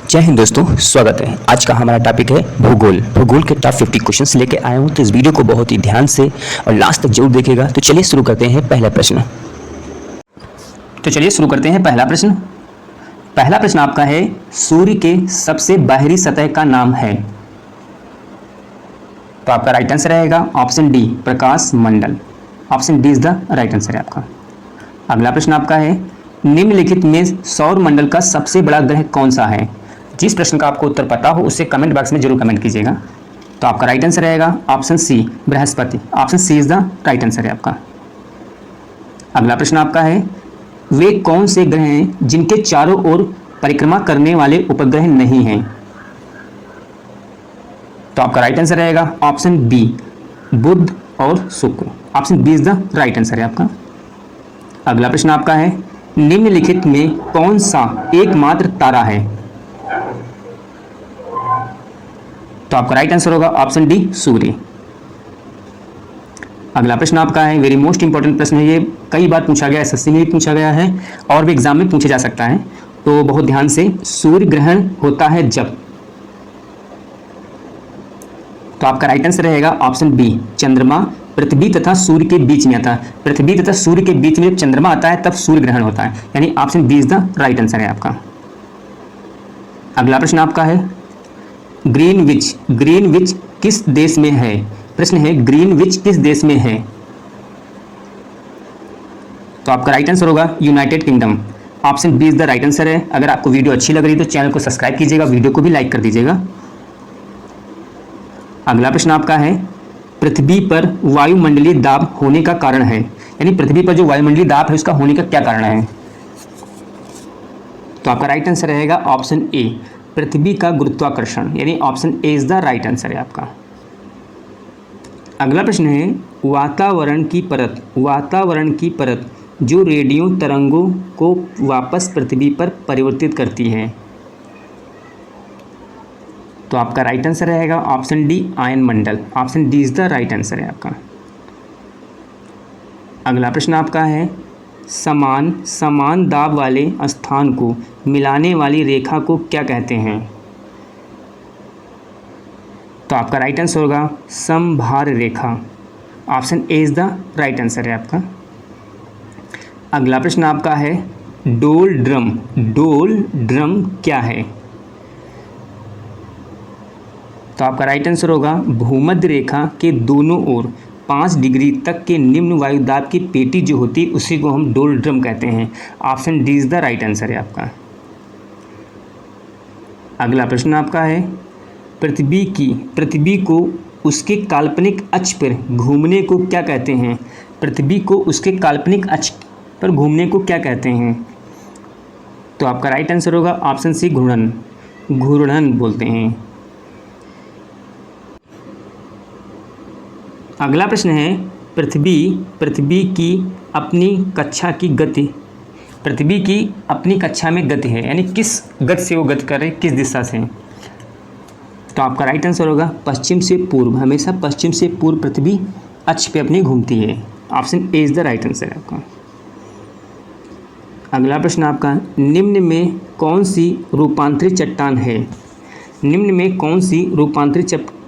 जय हिंद दोस्तों, स्वागत है। आज का हमारा टॉपिक है भूगोल। भूगोल के टॉप 50 क्वेश्चंस लेके आया हूँ, तो इस वीडियो को बहुत ही ध्यान से और लास्ट तक जरूर देखिएगा। तो चलिए शुरू करते हैं पहला प्रश्न। पहला प्रश्न आपका है, सूर्य के सबसे बाहरी सतह का नाम है। तो आपका राइट आंसर रहेगा option D, Prakash Mandal. Option D is the right answer है आपका। अगला प्रश्न आपका है, निम्नलिखित में सौर मंडल का सबसे बड़ा ग्रह कौन सा है। जिस प्रश्न का आपको उत्तर पता हो उसे कमेंट बॉक्स में जरूर कमेंट कीजिएगा। तो आपका राइट आंसर रहेगा ऑप्शन सी, बृहस्पति। Option C is the right answer है आपका। अगला प्रश्न आपका है, वे कौन से ग्रह हैं जिनके चारों ओर परिक्रमा करने वाले उपग्रह नहीं हैं। तो आपका राइट आंसर रहेगा ऑप्शन बी, बुध और शुक्र। Option B is the right answer है आपका। अगला प्रश्न आपका है, निम्नलिखित में कौन सा एकमात्र तारा है। तो आपका राइट आंसर होगा ऑप्शन डी, सूर्य। अगला प्रश्न आपका है, वेरी मोस्ट इंपॉर्टेंट प्रश्न है ये, कई बार पूछा गया, एसएससी में भी पूछा गया है और भी एग्जाम में पूछा जा सकता है, तो बहुत ध्यान से। सूर्य ग्रहण होता है जब। तो आपका राइट आंसर रहेगा ऑप्शन बी, चंद्रमा पृथ्वी तथा सूर्य के बीच में आता है। पृथ्वी तथा सूर्य के बीच में जब चंद्रमा आता है तब सूर्य ग्रहण होता है, यानी option B is the right answer है आपका। अगला प्रश्न आपका है, ग्रीनविच किस देश में है। प्रश्न है, ग्रीनविच किस देश में है। तो आपका राइट आंसर होगा United Kingdom. Option B is the right answer है। अगर आपको वीडियो अच्छी लग रही है तो चैनल को सब्सक्राइब कीजिएगा, वीडियो को भी लाइक कर दीजिएगा। अगला प्रश्न आपका है, पृथ्वी पर वायुमंडलीय दाब होने का कारण है, यानी पृथ्वी पर जो वायुमंडलीय दाब है उसका होने का क्या कारण है। तो आपका राइट आंसर रहेगा ऑप्शन ए, पृथ्वी का गुरुत्वाकर्षण, यानी option A is the right answer है आपका। अगला प्रश्न है, वातावरण की परत जो रेडियो तरंगों को वापस पृथ्वी पर परिवर्तित करती है। तो आपका राइट आंसर रहेगा option D, ion Mandal. Option D is the right answer है आपका। अगला प्रश्न आपका है, समान दाब वाले स्थान को मिलाने वाली रेखा को क्या कहते हैं। तो आपका राइट आंसर होगा समभार रेखा। Option A is the right answer है आपका। अगला प्रश्न आपका है, डोल ड्रम क्या है। तो आपका राइट आंसर होगा भूमध्य रेखा के दोनों ओर 5 डिग्री तक के निम्न वायुदाब की पेटी जो होती है उसी को हम डोल ड्रम कहते हैं। Option D is the right answer है आपका। अगला प्रश्न आपका है, पृथ्वी को उसके काल्पनिक अक्ष पर घूमने को क्या कहते हैं। पृथ्वी को उसके काल्पनिक अक्ष पर घूमने को क्या कहते हैं। तो आपका राइट आंसर होगा ऑप्शन सी, घूर्णन बोलते हैं। अगला प्रश्न है, पृथ्वी की अपनी कक्षा में गति है, यानी किस गति से वो गति कर रहे, किस दिशा से। तो आपका राइट आंसर होगा पश्चिम से पूर्व। हमेशा पश्चिम से पूर्व पृथ्वी अक्ष पे अपनी घूमती है। Option A is the right answer है आपका। अगला प्रश्न आपका, निम्न में कौन सी रूपांतरित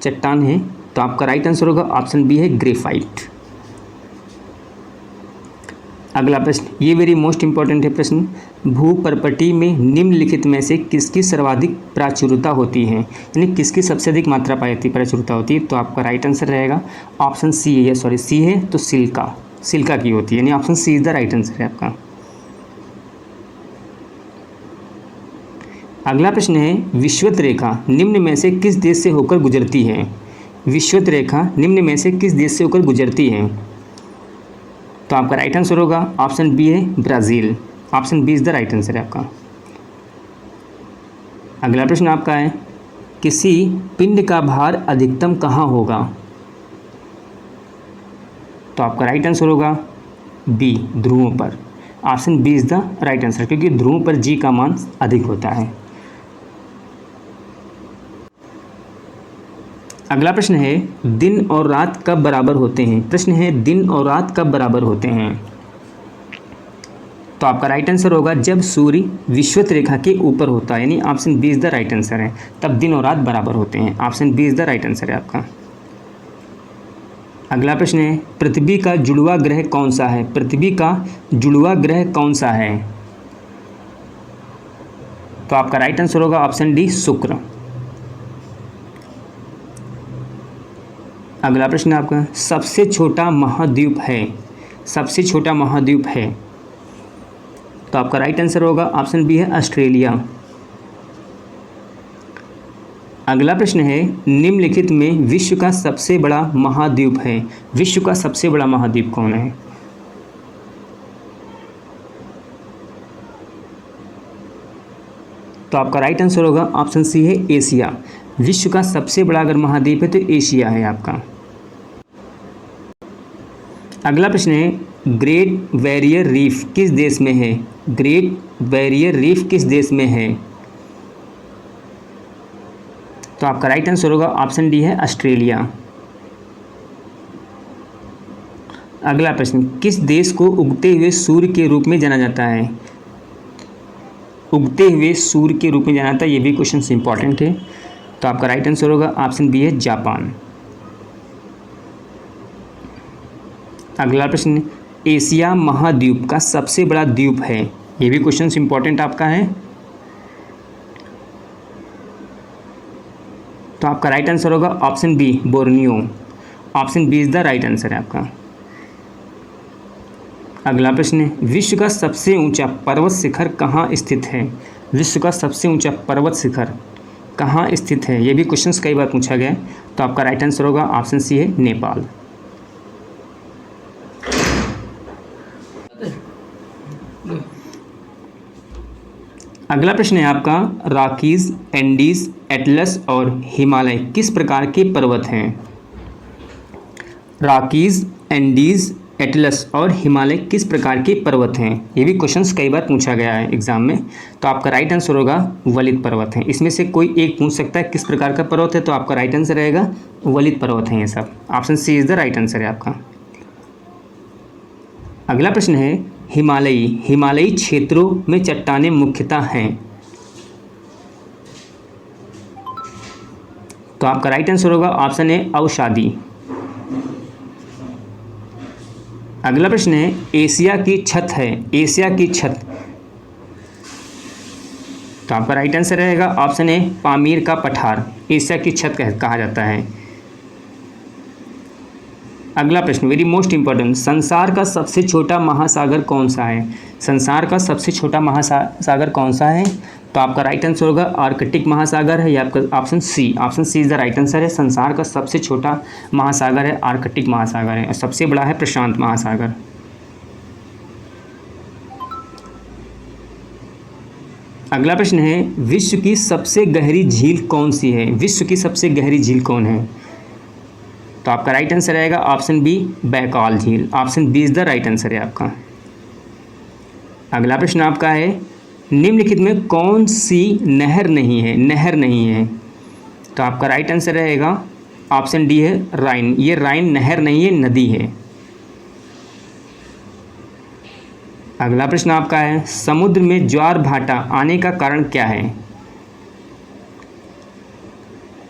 चट्टान है। तो आपका राइट आंसर होगा ऑप्शन बी है, ग्रेफाइट। अगला प्रश्न, ये वेरी मोस्ट इंपॉर्टेंट है प्रश्न, भूपर्पटी में निम्नलिखित में से किसकी सर्वाधिक प्राचुर्यता होती है, यानी किसकी सबसे अधिक मात्रा प्राचुर्यता होती है। तो आपका राइट आंसर रहेगा ऑप्शन सी है, सी है तो सिल्का की होती है, यानी option C is the right answer है आपका। अगला प्रश्न है, विषुवत रेखा निम्न में से किस देश से होकर गुजरती है। विषुवत रेखा निम्न में से किस देश से होकर गुजरती है। तो आपका राइट आंसर होगा ऑप्शन बी है, Brazil. Option B is the right answer है आपका। अगला प्रश्न आपका है, किसी पिंड का भार अधिकतम कहाँ होगा। तो आपका राइट आंसर होगा बी, ध्रुवों पर। Option B is the right answer, क्योंकि ध्रुवों पर जी का मान अधिक होता है। अगला प्रश्न है, दिन और रात कब बराबर होते हैं। प्रश्न है, दिन और रात कब बराबर होते हैं। तो आपका राइट आंसर होगा जब सूर्य विषुवत रेखा के ऊपर होता है, यानी option B is the right answer है, तब दिन और रात बराबर होते हैं। Option B is the right answer है आपका। अगला प्रश्न है, पृथ्वी का जुड़वा ग्रह कौन सा है? पृथ्वी का जुड़वा ग्रह कौन सा है? तो आपका राइट आंसर होगा ऑप्शन डी शुक्र। अगला प्रश्न आपका, सबसे छोटा महाद्वीप है, सबसे छोटा महाद्वीप है, तो आपका राइट आंसर होगा ऑप्शन बी है ऑस्ट्रेलिया। अगला प्रश्न है, निम्नलिखित में विश्व का सबसे बड़ा महाद्वीप है, विश्व का सबसे बड़ा महाद्वीप कौन है? तो आपका राइट आंसर होगा ऑप्शन सी है एशिया। विश्व का सबसे बड़ा अगर महाद्वीप है तो एशिया है आपका। अगला प्रश्न है, ग्रेट बैरियर रीफ किस देश में है? ग्रेट बैरियर रीफ किस देश में है? तो आपका राइट आंसर होगा ऑप्शन डी है ऑस्ट्रेलिया। अगला प्रश्न, किस देश को उगते हुए सूर्य के रूप में जाना जाता है? उगते हुए सूर्य के रूप में जाना जाता है, ये भी क्वेश्चन इंपॉर्टेंट है। तो आपका राइट आंसर होगा ऑप्शन बी है जापान। अगला प्रश्न, एशिया महाद्वीप का सबसे बड़ा द्वीप है, ये भी क्वेश्चन इंपॉर्टेंट आपका है। तो आपका राइट आंसर होगा option B Borneo. Option B is the right answer है आपका। अगला प्रश्न, विश्व का सबसे ऊंचा पर्वत शिखर कहाँ स्थित है? विश्व का सबसे ऊंचा पर्वत शिखर कहाँ स्थित है, ये भी क्वेश्चन कई बार पूछा गया है। तो आपका राइट आंसर होगा ऑप्शन सी है नेपाल। अगला प्रश्न है आपका, रॉकीज, एंडीज, एटलस और हिमालय किस प्रकार के पर्वत हैं? रॉकीज, एंडीज, एटलस और हिमालय किस प्रकार के पर्वत हैं, ये भी क्वेश्चंस कई बार पूछा गया है एग्जाम में। तो आपका राइट आंसर होगा वलित पर्वत है। इसमें से कोई एक पूछ सकता है किस प्रकार का पर्वत है, तो आपका राइट आंसर रहेगा वलित पर्वत है ये सब। Option C is the right answer है आपका। अगला प्रश्न है, हिमालयी क्षेत्रों में चट्टानें मुख्यतः हैं, तो आपका राइट आंसर होगा ऑप्शन ए अवसादी। अगला प्रश्न है, एशिया की छत है, एशिया की छत, तो आपका राइट आंसर रहेगा ऑप्शन ए पामीर का पठार, एशिया की छत कहा जाता है। अगला प्रश्न वेरी मोस्ट इंपॉर्टेंट, संसार का सबसे छोटा महासागर कौन सा है? संसार का सबसे छोटा महासागर कौन सा है? तो आपका राइट आंसर होगा आर्कटिक महासागर है, या आपका option C is the right answer है। संसार का सबसे छोटा महासागर है आर्कटिक महासागर है, और सबसे बड़ा है प्रशांत महासागर। अगला प्रश्न है, विश्व की सबसे गहरी झील कौन सी है? विश्व की सबसे गहरी झील कौन है? तो आपका राइट आंसर रहेगा ऑप्शन बी बैकाल झील। Option B is the right answer है आपका। अगला प्रश्न आपका है, निम्नलिखित में कौन सी नहर नहीं है? नहर नहीं है, तो आपका राइट आंसर रहेगा ऑप्शन डी है राइन। ये राइन नहर नहीं है, नदी है। अगला प्रश्न आपका है, समुद्र में ज्वार भाटा आने का कारण क्या है?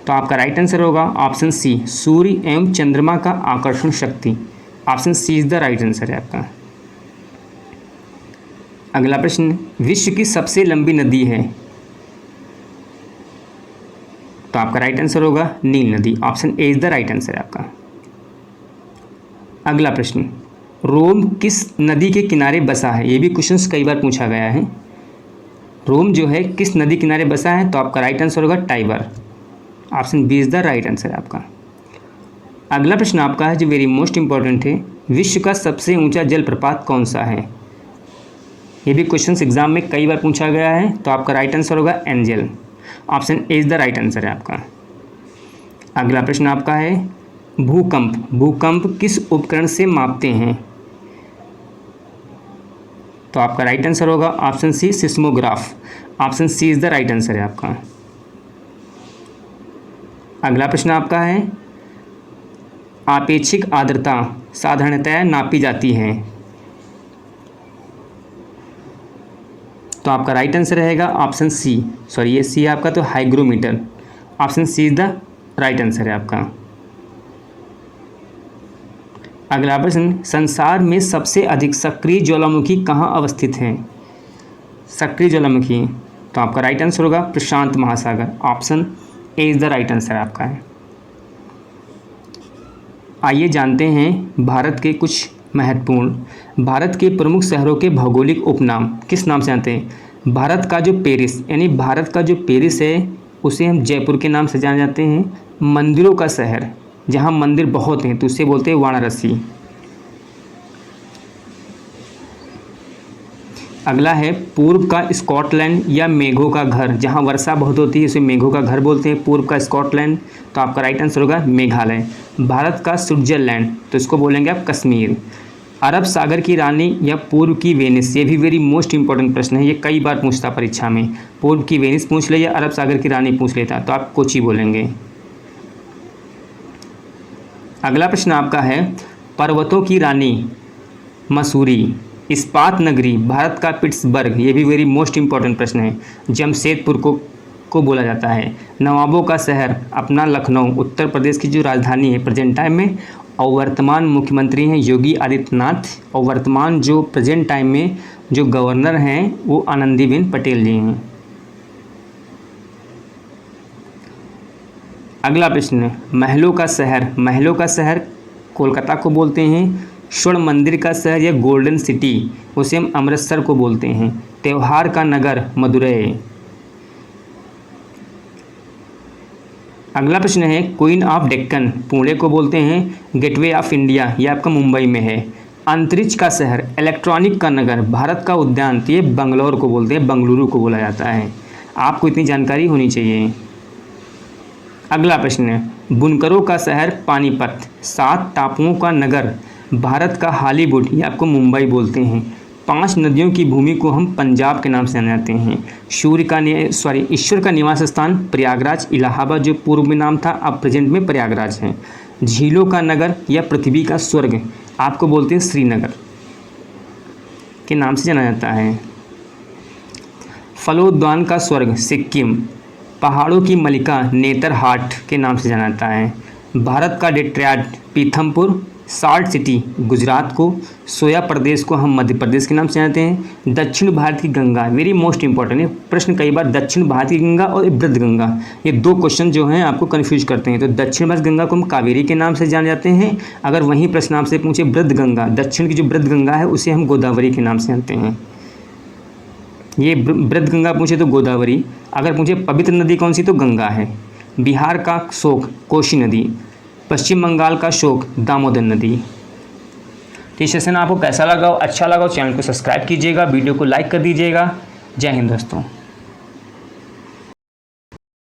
तो आपका राइट आंसर होगा ऑप्शन सी सूर्य एवं चंद्रमा का आकर्षण शक्ति। Option C is the right answer है आपका। अगला प्रश्न, विश्व की सबसे लंबी नदी है, तो आपका राइट आंसर होगा नील नदी। Option A is the right answer है आपका। अगला प्रश्न, रोम किस नदी के किनारे बसा है? ये भी क्वेश्चंस कई बार पूछा गया है। रोम जो है किस नदी किनारे बसा है? तो आपका राइट आंसर होगा Tiber. Option B is the right answer है आपका। अगला प्रश्न आपका है जो वेरी मोस्ट इंपॉर्टेंट है, विश्व का सबसे ऊंचा जलप्रपात कौन सा है? ये भी क्वेश्चंस एग्जाम में कई बार पूछा गया है, तो आपका राइट आंसर होगा angel. Option A is the right answer है आपका। अगला प्रश्न आपका है, भूकंप किस उपकरण से मापते हैं? तो आपका राइट आंसर होगा option C seismograph. Option C is the right answer है आपका। अगला प्रश्न आपका है, आपेक्षिक आर्द्रता साधारणतया नापी जाती है, तो आपका राइट आंसर रहेगा ऑप्शन सी, सॉरी ये सी है आपका, तो hygrometer. Option C is the right answer है आपका। अगला प्रश्न, संसार में सबसे अधिक सक्रिय ज्वालामुखी कहाँ अवस्थित है? सक्रिय ज्वालामुखी, तो आपका राइट आंसर होगा प्रशांत महासागर। Option A is the right answer आपका है। आइए जानते हैं भारत के कुछ महत्वपूर्ण, भारत के प्रमुख शहरों के भौगोलिक उपनाम किस नाम से जानते हैं? भारत का जो पेरिस, यानी भारत का जो पेरिस है उसे हम जयपुर के नाम से जाने जाते हैं। मंदिरों का शहर, जहाँ मंदिर बहुत हैं तो उसे बोलते हैं वाराणसी। अगला है पूर्व का स्कॉटलैंड या मेघों का घर, जहाँ वर्षा बहुत होती है उसे मेघों का घर बोलते हैं, पूर्व का स्कॉटलैंड। तो आपका राइट आंसर होगा मेघालय। भारत का स्विट्जरलैंड, तो इसको बोलेंगे आप कश्मीर। अरब सागर की रानी या पूर्व की वेनिस, ये भी वेरी मोस्ट इंपॉर्टेंट प्रश्न है, ये कई बार पूछता परीक्षा में। पूर्व की वेनिस पूछ ले या अरब सागर की रानी पूछ लेता तो आप कोची बोलेंगे। अगला प्रश्न आपका है, पर्वतों की रानी मसूरी, इस्पात नगरी, भारत का पिट्सबर्ग, ये भी वेरी मोस्ट इंपॉर्टेंट प्रश्न है, जमशेदपुर को बोला जाता है। नवाबों का शहर अपना लखनऊ, उत्तर प्रदेश की जो राजधानी है प्रेजेंट टाइम में, और वर्तमान मुख्यमंत्री हैं योगी आदित्यनाथ, और वर्तमान जो प्रेजेंट टाइम में जो गवर्नर हैं वो आनंदीबेन पटेल जी हैं। अगला प्रश्न, महलों का शहर, महलों का शहर कोलकाता को बोलते हैं। स्वर्ण मंदिर का शहर या गोल्डन सिटी, उसे हम अमृतसर को बोलते हैं। त्योहार का नगर मदुरई। अगला प्रश्न है, क्वीन ऑफ डेक्कन, पुणे को बोलते हैं। गेटवे ऑफ इंडिया, ये आपका मुंबई में है। अंतरिक्ष का शहर, इलेक्ट्रॉनिक का नगर, भारत का उद्यान, तो ये बंगलौर को बोलते हैं, बंगलुरु को बोला जाता है। आपको इतनी जानकारी होनी चाहिए। अगला प्रश्न है, बुनकरों का शहर पानीपत, 7 टापुओं का नगर, भारत का हॉलीवुड, ये आपको मुंबई बोलते हैं। 5 नदियों की भूमि को हम पंजाब के नाम से जाने जाते हैं। ईश्वर का निवास स्थान प्रयागराज, इलाहाबाद जो पूर्व में नाम था अब प्रेजेंट में प्रयागराज है। झीलों का नगर या पृथ्वी का स्वर्ग, आपको बोलते हैं श्रीनगर के नाम से जाना जाता है। फलोद्यान का स्वर्ग सिक्किम, पहाड़ों की मलिका नेतरहाट के नाम से जाना जाता है। भारत का डेट्रयाड पीथमपुर, साल्ट सिटी गुजरात को, सोया प्रदेश को हम मध्य प्रदेश के नाम से जानते हैं। दक्षिण भारत की गंगा, वेरी मोस्ट इंपॉर्टेंट है प्रश्न, कई बार दक्षिण भारत की गंगा और वृद्ध गंगा, ये 2 क्वेश्चन जो हैं आपको कन्फ्यूज करते हैं। तो दक्षिण भारत गंगा को हम कावेरी के नाम से जाने जाते हैं। अगर वहीं प्रश्न आपसे पूछे वृद्ध गंगा, दक्षिण की जो वृद्ध गंगा है उसे हम गोदावरी के नाम से जानते हैं। ये वृद्ध गंगा पूछे तो गोदावरी, अगर पूछे पवित्र नदी कौन सी तो गंगा है। बिहार का शोक कोसी नदी, पश्चिम बंगाल का शोक दामोदर नदी। तो ये सेशन आपको कैसा लगा? अच्छा लगा चैनल को सब्सक्राइब कीजिएगा, वीडियो को लाइक कर दीजिएगा। जय हिंद दोस्तों।